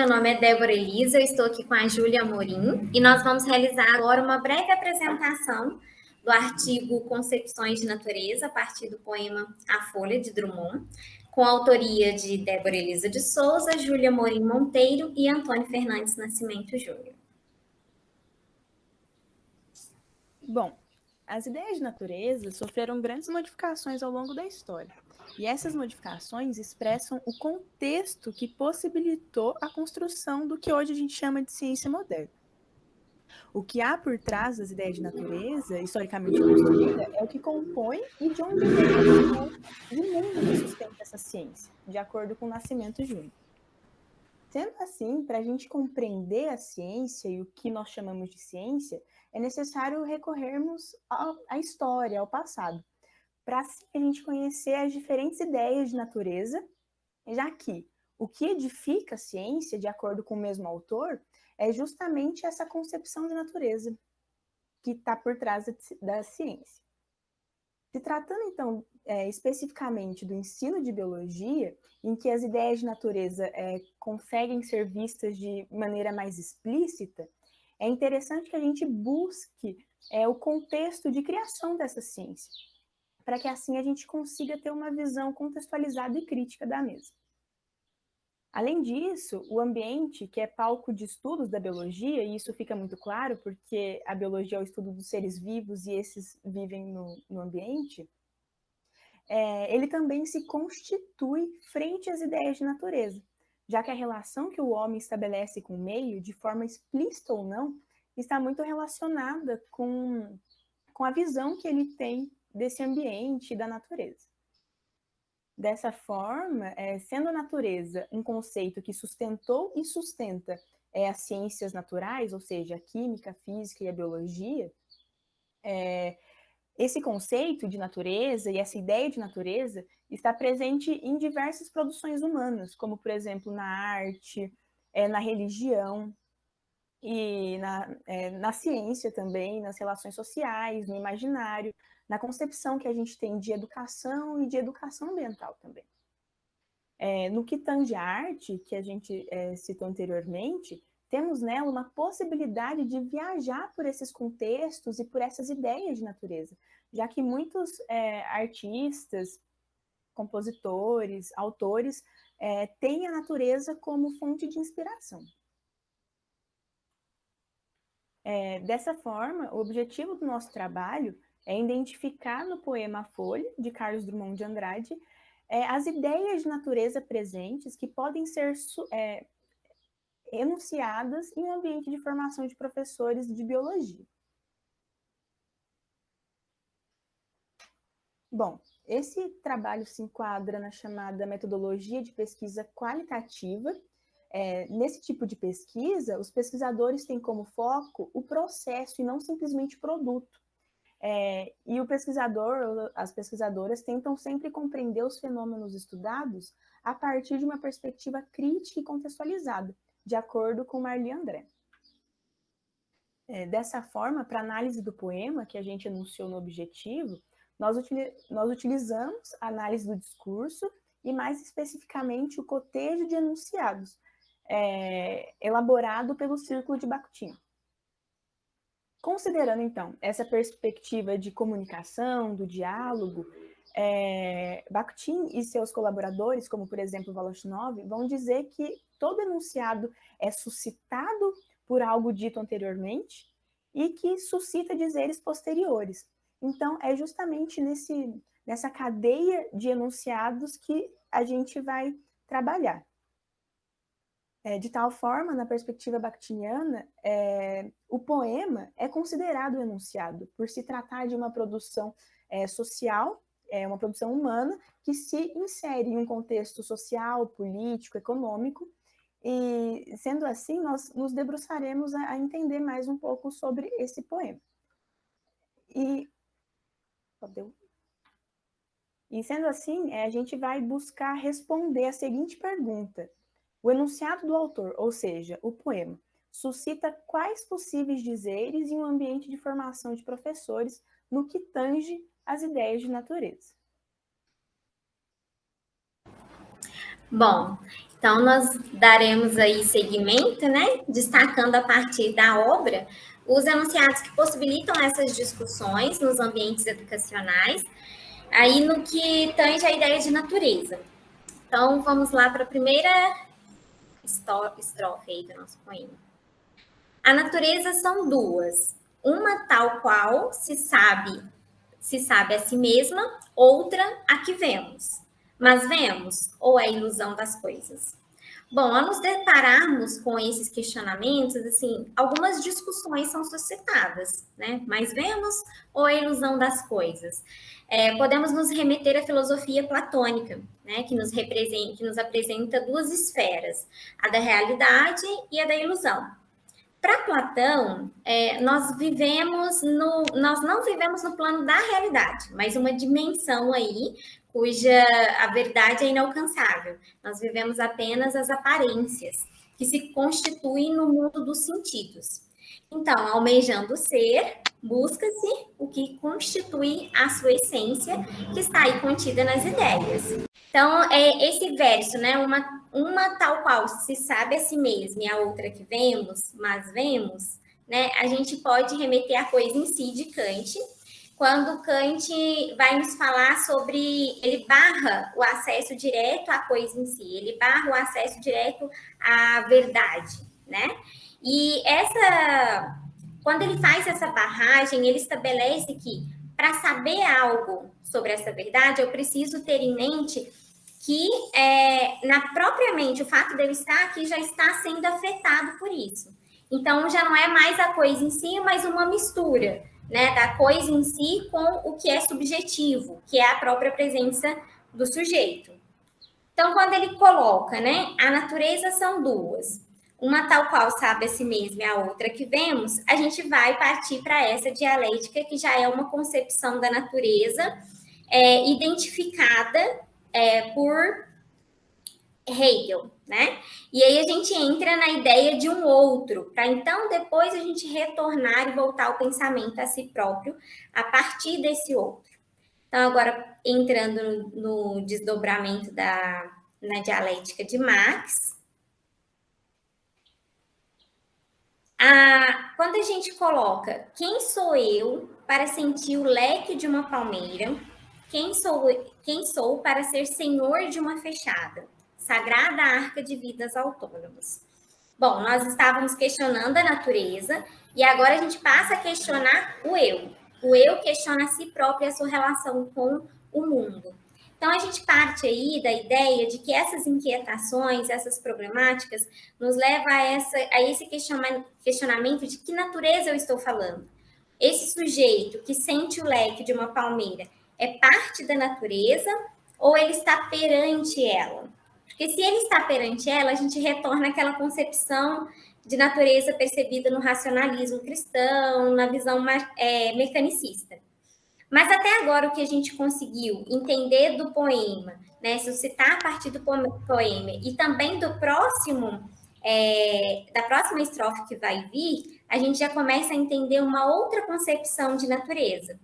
meu nome é Débora Elisa, eu estou aqui com a Júlia Amorim e nós vamos realizar agora uma breve apresentação do artigo Concepções de Natureza, a partir do poema A Folha, de Drummond, com a autoria de Débora Elisa de Souza, Júlia Amorim Monteiro e Antônio Fernandes Nascimento Júnior. Bom, as ideias de natureza sofreram grandes modificações ao longo da história. E essas modificações expressam o contexto que possibilitou a construção do que hoje a gente chama de ciência moderna. O que há por trás das ideias de natureza, historicamente construída, é o que compõe e de onde vem a visão de mundo que sustenta essa ciência, de acordo com o Nascimento Júnior. Sendo assim, para a gente compreender a ciência e o que nós chamamos de ciência, é necessário recorrermos à história, ao passado, para assim a gente conhecer as diferentes ideias de natureza, já que o que edifica a ciência, de acordo com o mesmo autor, é justamente essa concepção de natureza que está por trás da ciência. Se tratando, então, especificamente do ensino de biologia, em que as ideias de natureza conseguem ser vistas de maneira mais explícita, é interessante que a gente busque o contexto de criação dessa ciência, para que assim a gente consiga ter uma visão contextualizada e crítica da mesma. Além disso, o ambiente, que é palco de estudos da biologia, e isso fica muito claro porque a biologia é o estudo dos seres vivos e esses vivem no ambiente, ele também se constitui frente às ideias de natureza, já que a relação que o homem estabelece com o meio, de forma explícita ou não, está muito relacionada com a visão que ele tem desse ambiente e da natureza. Dessa forma, sendo a natureza um conceito que sustentou e sustenta as ciências naturais, ou seja, a química, a física e a biologia, esse conceito de natureza e essa ideia de natureza está presente em diversas produções humanas, como, por exemplo, na arte, na religião e na ciência também, nas relações sociais, no imaginário, na concepção que a gente tem de educação e de educação ambiental também. No que tange à arte, que a gente citou anteriormente, temos nela uma possibilidade de viajar por esses contextos e por essas ideias de natureza, já que muitos artistas, compositores, autores, têm a natureza como fonte de inspiração. Dessa forma, o objetivo do nosso trabalho é identificar no poema A Folha, de Carlos Drummond de Andrade, as ideias de natureza presentes que podem ser enunciadas em um ambiente de formação de professores de biologia. Bom, esse trabalho se enquadra na chamada metodologia de pesquisa qualitativa. Nesse tipo de pesquisa, os pesquisadores têm como foco o processo e não simplesmente o produto. E o pesquisador, as pesquisadoras, tentam sempre compreender os fenômenos estudados a partir de uma perspectiva crítica e contextualizada, de acordo com Marli André. Dessa forma, para análise do poema, que a gente enunciou no objetivo, nós utilizamos a análise do discurso e, mais especificamente, o cotejo de enunciados, elaborado pelo Círculo de Bakhtin. Considerando, então, essa perspectiva de comunicação, do diálogo, Bakhtin e seus colaboradores, como, por exemplo, Voloshinov, vão dizer que todo enunciado é suscitado por algo dito anteriormente e que suscita dizeres posteriores. Então, é justamente nessa cadeia de enunciados que a gente vai trabalhar. De tal forma, na perspectiva bakhtiniana, o poema é considerado um enunciado, por se tratar de uma produção social, uma produção humana, que se insere em um contexto social, político, econômico, e, sendo assim, nós nos debruçaremos a entender mais um pouco sobre esse poema. E sendo assim, a gente vai buscar responder a seguinte pergunta: o enunciado do autor, ou seja, o poema, suscita quais possíveis dizeres em um ambiente de formação de professores no que tange às ideias de natureza? Bom, Então, nós daremos aí seguimento, né, destacando a partir da obra os enunciados que possibilitam essas discussões nos ambientes educacionais, aí no que tange a ideia de natureza. Então, vamos lá para a primeira estrofe aí do nosso poema. A natureza são duas, uma tal qual se sabe a si mesma, outra a que vemos. Mas vemos ou é ilusão das coisas? Bom, ao nos depararmos com esses questionamentos, assim, algumas discussões são suscitadas, né? Mas vemos ou é ilusão das coisas? Podemos nos remeter à filosofia platônica, né? Que nos apresenta duas esferas, a da realidade e a da ilusão. Para Platão, nós não vivemos no plano da realidade, mas uma dimensão aí cuja a verdade é inalcançável. Nós vivemos apenas as aparências que se constituem no mundo dos sentidos. Então, almejando ser, busca-se o que constitui a sua essência, que está aí contida nas ideias. Então, esse verso, né? Uma tal qual se sabe a si mesma e a outra que vemos, mas vemos, né? A gente pode remeter à coisa em si de Kant, quando Kant vai nos falar sobre, ele barra o acesso direto à coisa em si, ele barra o acesso direto à verdade, né? E quando ele faz essa barragem, ele estabelece que para saber algo sobre essa verdade, eu preciso ter em mente que na própria mente, o fato de eu estar aqui já está sendo afetado por isso. Então, já não é mais a coisa em si, mas uma mistura, né, da coisa em si com o que é subjetivo, que é a própria presença do sujeito. Então, quando ele coloca, né, a natureza são duas, uma tal qual sabe a si mesma e a outra que vemos, a gente vai partir para essa dialética que já é uma concepção da natureza identificada por Hegel, né? E aí a gente entra na ideia de um outro, para então depois a gente retornar e voltar o pensamento a si próprio a partir desse outro. Então, agora, entrando no desdobramento na dialética de Marx, quando a gente coloca quem sou eu para sentir o leque de uma palmeira, quem sou para ser senhor de uma fechada, sagrada arca de vidas autônomas. Bom, nós estávamos questionando a natureza e agora a gente passa a questionar o eu. O eu questiona a si próprio e a sua relação com o mundo. Então, a gente parte aí da ideia de que essas inquietações, essas problemáticas, nos levam a esse questionamento de que natureza eu estou falando. Esse sujeito que sente o leque de uma palmeira é parte da natureza ou ele está perante ela? Porque se ele está perante ela, a gente retorna àquela concepção de natureza percebida no racionalismo cristão, na visão mecanicista. Mas até agora o que a gente conseguiu entender do poema, né, suscitar a partir do poema e também da próxima estrofe que vai vir, a gente já começa a entender uma outra concepção de natureza.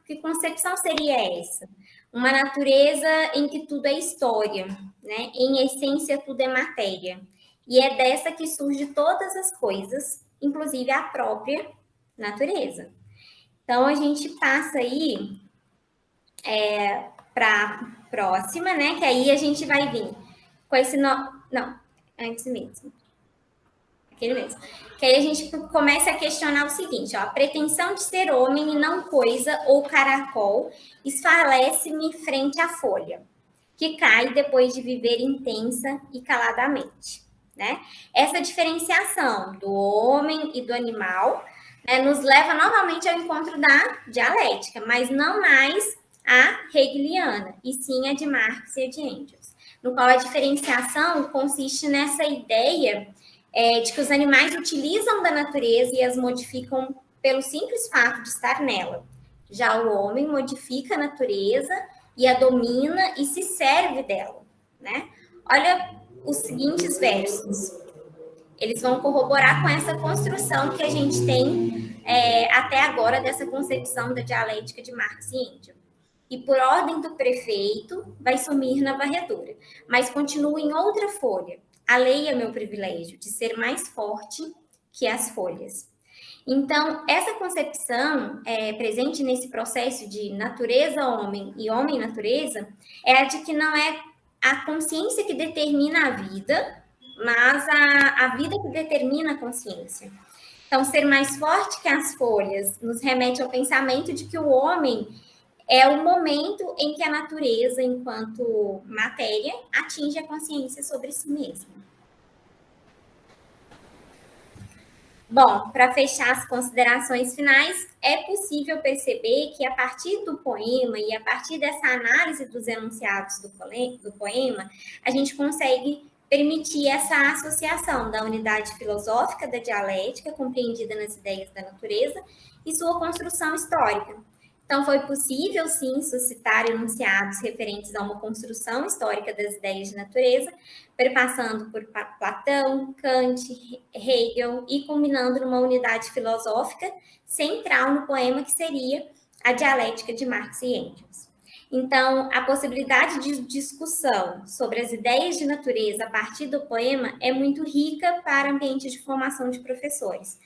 Que concepção seria essa? Uma natureza em que tudo é história, né? Em essência, tudo é matéria. E é dessa que surge todas as coisas, inclusive a própria natureza. Então, a gente passa aí para a próxima, né? Que aí a gente vai vir com esse... Não, antes mesmo. Aquele mesmo. Que aí a gente começa a questionar o seguinte, ó, a pretensão de ser homem e não coisa ou caracol esfalece-me frente à folha, que cai depois de viver intensa e caladamente, né? Essa diferenciação do homem e do animal nos leva novamente ao encontro da dialética, mas não mais a hegeliana, e sim a de Marx e a de Engels, no qual a diferenciação consiste nessa ideia de que os animais utilizam da natureza e as modificam pelo simples fato de estar nela. Já o homem modifica a natureza e a domina e se serve dela, né? Olha os seguintes versos. Eles vão corroborar com essa construção que a gente tem até agora dessa concepção da dialética de Marx e Engels. e, por ordem do prefeito, vai sumir na varredura, mas continua em outra folha. A lei é meu privilégio de ser mais forte que as folhas. Então, essa concepção presente nesse processo de natureza-homem e homem-natureza é a de que não é a consciência que determina a vida, mas a vida que determina a consciência. Então, ser mais forte que as folhas nos remete ao pensamento de que o homem é o momento em que a natureza, enquanto matéria, atinge a consciência sobre si mesma. Bom, para fechar as considerações finais, é possível perceber que a partir do poema e a partir dessa análise dos enunciados do poema, a gente consegue permitir essa associação da unidade filosófica da dialética, compreendida nas ideias da natureza, e sua construção histórica. Então, foi possível, sim, suscitar enunciados referentes a uma construção histórica das ideias de natureza, perpassando por Platão, Kant, Hegel e culminando numa unidade filosófica central no poema, que seria a dialética de Marx e Engels. Então, a possibilidade de discussão sobre as ideias de natureza a partir do poema é muito rica para ambiente de formação de professores.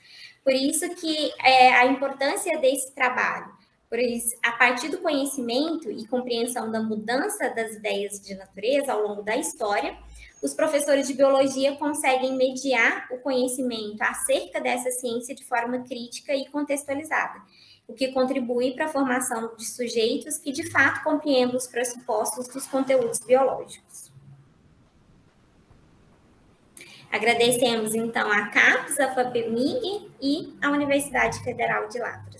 Por isso que a importância desse trabalho. Por isso, a partir do conhecimento e compreensão da mudança das ideias de natureza ao longo da história, os professores de biologia conseguem mediar o conhecimento acerca dessa ciência de forma crítica e contextualizada, o que contribui para a formação de sujeitos que, de fato, compreendam os pressupostos dos conteúdos biológicos. Agradecemos, então, a CAPES, a FAPEMIG e a Universidade Federal de Lavras.